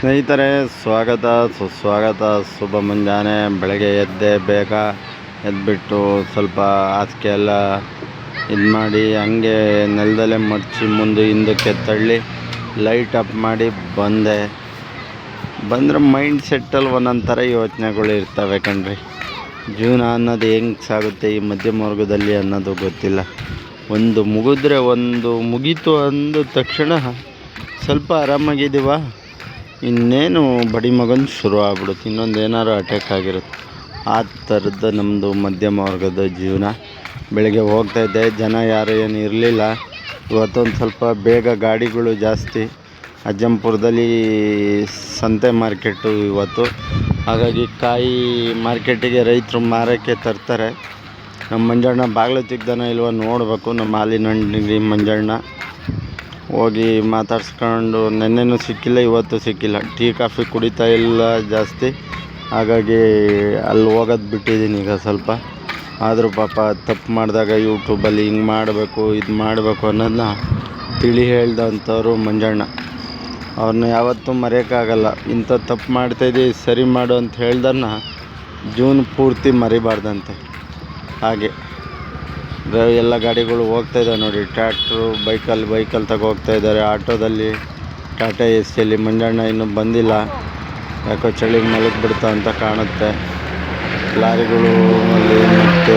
ಸ್ನೇಹಿತರೆ, ಸ್ವಾಗತ ಸುಸ್ವಾಗತ. ಶುಭ ಮುಂಜಾನೆ. ಬೆಳಗ್ಗೆ ಎದ್ದೆ, ಬೇಗ ಎದ್ಬಿಟ್ಟು ಸ್ವಲ್ಪ ಹಾಸಿಗೆ ಎಲ್ಲ ಇದು ಮಾಡಿ ಹಂಗೆ ನೆಲದಲ್ಲೇ ಮಡಚಿ ಮುಂದೆ ಹಿಂದಕ್ಕೆ ತಳ್ಳಿ ಲೈಟ್ ಆಫ್ ಮಾಡಿ ಬಂದರೆ ಮೈಂಡ್ ಸೆಟ್ಟಲ್ಲಿ ಒಂದೊಂದು ಥರ ಯೋಚನೆಗಳು ಇರ್ತವೆ ಕಣ್ರಿ. ಜೀವನ ಅನ್ನೋದು ಹೆಂಗೆ ಸಾಗುತ್ತೆ ಈ ಮಧ್ಯಮ ವರ್ಗದಲ್ಲಿ ಅನ್ನೋದು ಗೊತ್ತಿಲ್ಲ. ಒಂದು ಮುಗಿದ್ರೆ ಒಂದು ಮುಗೀತು ಅಂದ ತಕ್ಷಣ ಸ್ವಲ್ಪ ಆರಾಮಾಗಿದ್ದೀವ, ಇನ್ನೇನು ಬಡಿ ಮಗನ ಶುರು ಆಗ್ಬಿಡುತ್ತೆ, ಇನ್ನೊಂದು ಏನಾರು ಅಟ್ಯಾಕ್ ಆಗಿರುತ್ತೆ. ಆ ಥರದ್ದು ನಮ್ಮದು ಮಧ್ಯಮ ವರ್ಗದ ಜೀವನ. ಬೆಳಗ್ಗೆ ಹೋಗ್ತಾಯಿದ್ದೆ, ಜನ ಯಾರು ಏನು ಇರಲಿಲ್ಲ. ಇವತ್ತೊಂದು ಸ್ವಲ್ಪ ಬೇಗ ಗಾಡಿಗಳು ಜಾಸ್ತಿ. ಅಜ್ಜಂಪುರದಲ್ಲಿ ಸಂತೆ ಮಾರ್ಕೆಟು ಇವತ್ತು, ಹಾಗಾಗಿ ಕಾಯಿ ಮಾರ್ಕೆಟಿಗೆ ರೈತರು ಮಾರೋಕ್ಕೆ ತರ್ತಾರೆ. ನಮ್ಮ ಮಂಜಣ್ಣ ಬಾಗಿಲು ತೆಗ್ದಾನ ಇಲ್ವ ನೋಡಬೇಕು. ನಮ್ಮ ಹಾಲಿನ ಅಂಗಡಿ ಮಂಜಣ್ಣ ಹೋಗಿ ಮಾತಾಡ್ಸ್ಕೊಂಡು, ನೆನ್ನೆನೂ ಸಿಕ್ಕಿಲ್ಲ, ಇವತ್ತು ಸಿಕ್ಕಿಲ್ಲ. ಟೀ ಕಾಫಿ ಕುಡಿತಾ ಇಲ್ಲ ಜಾಸ್ತಿ, ಹಾಗಾಗಿ ಅಲ್ಲಿ ಹೋಗೋದು ಬಿಟ್ಟಿದ್ದೀನಿ ಈಗ ಸ್ವಲ್ಪ. ಆದರೂ ಪಾಪ ತಪ್ಪು ಮಾಡಿದಾಗ ಯೂಟ್ಯೂಬಲ್ಲಿ ಹಿಂಗೆ ಮಾಡಬೇಕು ಇದು ಮಾಡಬೇಕು ಅನ್ನೋದನ್ನ ತಿಳಿ ಹೇಳ್ದಂಥವ್ರು ಮಂಜಣ್ಣ. ಅವ್ರನ್ನ ಯಾವತ್ತೂ ಮರೆಯೋಕ್ಕಾಗಲ್ಲ. ಇಂಥ ತಪ್ಪು ಮಾಡ್ತಾಯಿದ್ದೀವಿ ಸರಿ ಮಾಡು ಅಂತ ಹೇಳ್ದನ್ನ ಜೀವನ ಪೂರ್ತಿ ಮರಿಬಾರ್ದಂತೆ. ಹಾಗೆ ಎಲ್ಲ ಗಾಡಿಗಳು ಹೋಗ್ತಾಯಿದ್ದಾವೆ ನೋಡಿ. ಟ್ರ್ಯಾಕ್ಟ್ರು, ಬೈಕಲ್ಲಿ ತಗೋ ಹೋಗ್ತಾಯಿದ್ದಾರೆ. ಆಟೋದಲ್ಲಿ, ಟಾಟಾ ಎಸಿಯಲ್ಲಿ ಮಂಜಣ್ಣ ಇನ್ನೂ ಬಂದಿಲ್ಲ, ಯಾಕೋ ಚಳಿಗೆ ಮಲಗಿಬಿಡ್ತಾ ಅಂತ ಕಾಣುತ್ತೆ. ಲಾರಿಗಳು ಮತ್ತು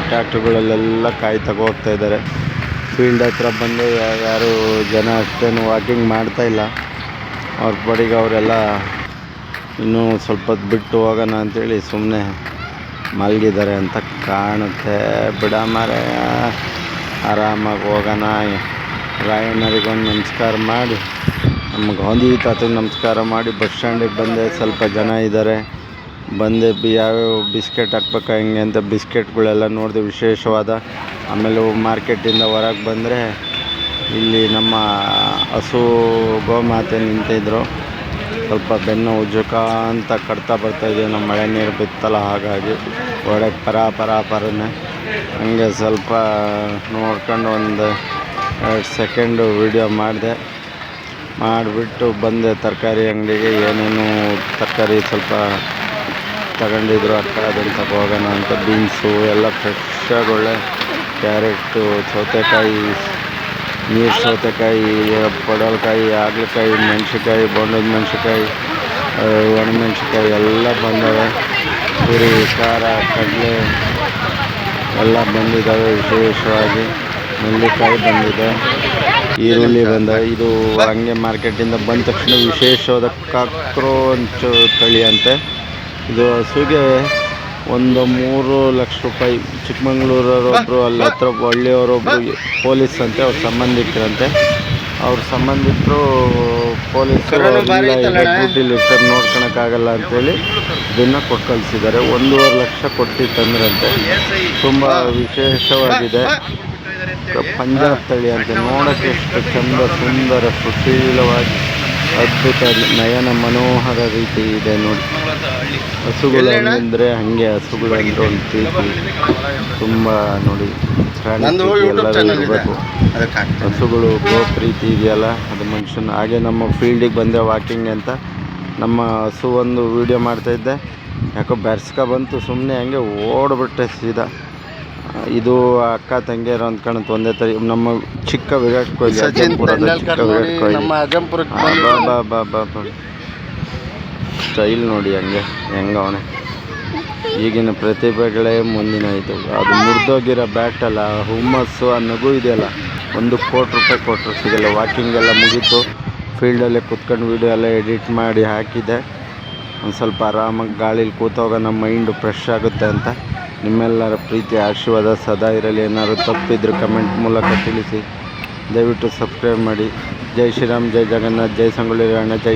ಟ್ರ್ಯಾಕ್ಟ್ರುಗಳಲ್ಲೆಲ್ಲ ಕಾಯಿ ತಗೋ ಹೋಗ್ತಾಯಿದ್ದಾರೆ. ಫೀಲ್ಡ್ ಹತ್ರ ಬಂದು ಯಾರು ಜನ ಅಷ್ಟೇನು ವಾಕಿಂಗ್ ಮಾಡ್ತಾಯಿಲ್ಲ. ಅವ್ರ ಪಾಡಿಗೆ ಅವರೆಲ್ಲ ಇನ್ನೂ ಸ್ವಲ್ಪ ಹೊತ್ತು ಬಿಟ್ಟು ಹೋಗೋಣ ಅಂಥೇಳಿ ಸುಮ್ಮನೆ ಮಲಗಿದ್ದಾರೆ ಅಂತ ಕಾಣುತ್ತೆ. ಬಿಡ ಮಾರೆ, ಆರಾಮಾಗಿ ಹೋಗೋಣ. ರಾಯಣ್ಣರಿಗೊಂದು ನಮಸ್ಕಾರ ಮಾಡಿ, ನಮ್ಮ ಗಾಂಧಿ ತಾತಗೆ ನಮಸ್ಕಾರ ಮಾಡಿ ಬಸ್ ಸ್ಟ್ಯಾಂಡಿಗೆ ಬಂದೆ. ಸ್ವಲ್ಪ ಜನ ಇದ್ದಾರೆ. ಬಂದೆ ಯಾವ್ಯಾವ ಬಿಸ್ಕೆಟ್ ಹಾಕ್ಬೇಕು ಹೆಂಗೆ ಅಂತ ಬಿಸ್ಕೆಟ್ಗಳೆಲ್ಲ ನೋಡಿದೆ ವಿಶೇಷವಾದ. ಆಮೇಲೆ ಮಾರ್ಕೆಟಿಂದ ಹೊರಗೆ ಬಂದರೆ ಇಲ್ಲಿ ನಮ್ಮ ಹಸು ಗೋಮಾತೆ ನಿಂತಿದ್ರು. ಸ್ವಲ್ಪ ಬೆನ್ನು ಉಜ್ಜುಕ ಅಂತ ಕಟ್ತಾ ಬರ್ತಾಯಿದ್ದೀವಿ. ನಮ್ಮ ಮಳೆ ನೀರು ಬಿತ್ತಲ್ಲ, ಹಾಗಾಗಿ ಒಳಗೆ ಪರನೇ ಹಂಗೆ ಸ್ವಲ್ಪ ನೋಡ್ಕೊಂಡು ಒಂದು 2 ಸೆಕೆಂಡು ವೀಡಿಯೋ ಮಾಡಿಬಿಟ್ಟು ಬಂದೆ ತರಕಾರಿ ಅಂಗಡಿಗೆ. ಏನೇನು ತರಕಾರಿ ಸ್ವಲ್ಪ ತಗೊಂಡಿದ್ರು ಅಕ್ಕ, ಅದನ್ನು ತಗೋಗೋಣ ಅಂತ. ಬೀನ್ಸು ಎಲ್ಲ ಫ್ರೆಶ್ಶಾಗಿ ಒಳ್ಳೆ ಕ್ಯಾರೆಟು, ಸೌತೆಕಾಯಿ, ನೀರು ಸೌತೆಕಾಯಿ, ಪಡವಲಕಾಯಿ, ಹಾಗಲಕಾಯಿ, ಮೆಣಸಿನ್ಕಾಯಿ, ಬೋಂಡದ ಮೆಣಸಿನ್ಕಾಯಿ, ಒಣಮೆಣಸಿನ್ಕಾಯಿ ಎಲ್ಲ ಬಂದವೆ. ಪುರಿ, ಖಾರ, ಕಡಲೆ ಎಲ್ಲ ಬಂದಿದ್ದಾವೆ. ವಿಶೇಷವಾಗಿ ನೆಲ್ಲಿಕಾಯಿ ಬಂದಿದೆ, ಈರುಳ್ಳಿ ಬಂದವೆ. ಇದು ಹಂಗೆ ಮಾರ್ಕೆಟಿಂದ ಬಂದ ತಕ್ಷಣ ವಿಶೇಷವಾದ ಕಾಕ್ರೋಚ್ ತಳಿ ಅಂತೆ. ಇದು ಹಸುಗೆ ಒಂದು 3 ಲಕ್ಷ ರೂಪಾಯಿ. ಚಿಕ್ಕಮಂಗ್ಳೂರವರೊಬ್ಬರು, ಅಲ್ಲಿ ಹತ್ರ ಹಳ್ಳಿಯವರೊಬ್ಬರು ಪೊಲೀಸ್ ಅಂತೆ, ಅವ್ರ ಸಂಬಂಧಿಕರಂತೆ. ಅವ್ರ ಸಂಬಂಧಿಕರು ಪೊಲೀಸರು ಡ್ಯೂಟಿಲಿ ಇರ್ತಾರೆ, ನೋಡ್ಕೊಳಕ್ಕಾಗಲ್ಲ ಅಂಥೇಳಿ ಇದನ್ನು ಕೊಟ್ಟು ಕಳಿಸಿದ್ದಾರೆ. 1.5 ಲಕ್ಷ ಕೊಟ್ಟು ತಂದ್ರಂತೆ. ತುಂಬ ವಿಶೇಷವಾಗಿದೆ. ಪಂಜಾಬ್ ತಳಿ ಅಂತೆ. ನೋಡೋಕ್ಕೆ ಎಷ್ಟು ಚಂದ, ಸುಂದರ, ಸುಶೀಲವಾಗಿ, ಅದ್ಭುತ, ನಯನ ಮನೋಹರ ರೀತಿ ಇದೆ ನೋಡಿ. ಹಸುಗಳು ಅಂದರೆ ಹಾಗೆ, ಹಸುಗಳು ಅಂದರೆ ಒಂದು ಪ್ರೀತಿ ತುಂಬ ನೋಡಿ. ಎಲ್ಲರೂ ಇರಬೇಕು. ಹಸುಗಳು ಗೋ ಪ್ರೀತಿ ಇದೆಯಲ್ಲ, ಅದು ಮನುಷ್ಯನ. ಹಾಗೆ ನಮ್ಮ ಫೀಲ್ಡಿಗೆ ಬಂದೆ ವಾಕಿಂಗ್ ಅಂತ. ನಮ್ಮ ಹಸು ಒಂದು ವೀಡಿಯೋ ಮಾಡ್ತಾಯಿದ್ದೆ, ಯಾಕೋ ಬಂತು, ಸುಮ್ಮನೆ ಹಂಗೆ ಓಡ್ಬಿಟ್ಟೆ ಸೀದಾ. ಇದು ಅಕ್ಕ ತಂಗಿಯರು ಅಂತ ಕಾಣುತ್ತೆ, ಒಂದೇ ಥರ. ನಮ್ಮ ಚಿಕ್ಕ ವಿರಾಟ್ ಕೊಹ್ಲಿ, ಅಜ್ಜಂಪುರದ ಚಿಕ್ಕ ವಿರಾಟ್ ಕೊಹ್ಲಿ. ಬಾ ಸ್ಟೈಲ್ ನೋಡಿ ಹೆಂಗವನೆ. ಈಗಿನ ಪ್ರತಿಭೆಗಳೇ ಮುಂದಿನ ಇದು. ಅದು ಮುರಿದೋಗಿರೋ ಬ್ಯಾಟಲ್ಲ, ಹುಮ್ಮಸ್ಸು, ಆ ನಗು ಇದೆಯಲ್ಲ, 1 ಕೋಟಿ ರೂಪಾಯಿ ಕೊಟ್ಟರು ಸಿಗಲ್ಲ. ವಾಕಿಂಗೆಲ್ಲ ಮುಗೀತು, ಫೀಲ್ಡಲ್ಲೇ ಕೂತ್ಕೊಂಡು ವೀಡಿಯೋ ಎಲ್ಲ ಎಡಿಟ್ ಮಾಡಿ ಹಾಕಿದೆ. ಒಂದು ಸ್ವಲ್ಪ ಆರಾಮಾಗಿ ಗಾಳೀಲಿ ಕೂತೋಗ ನಮ್ಮ ಮೈಂಡು ಫ್ರೆಶ್ ಆಗುತ್ತೆ ಅಂತ. ನಿಮ್ಮೆಲ್ಲರ ಪ್ರೀತಿ ಆಶೀರ್ವಾದ ಸದಾ ಇರಲಿ. ಏನಾದ್ರು ತಪ್ಪಿದ್ರೆ ಕಮೆಂಟ್ ಮೂಲಕ ತಿಳಿಸಿ. ದಯವಿಟ್ಟು ಸಬ್ಸ್ಕ್ರೈಬ್ ಮಾಡಿ. ಜೈ ಶ್ರೀರಾಮ್, ಜೈ ಜಗನ್ನಾಥ್, ಜೈ ಸಂಗೊಳ್ಳಿ ರಾಯಣ್ಣ, ಜೈ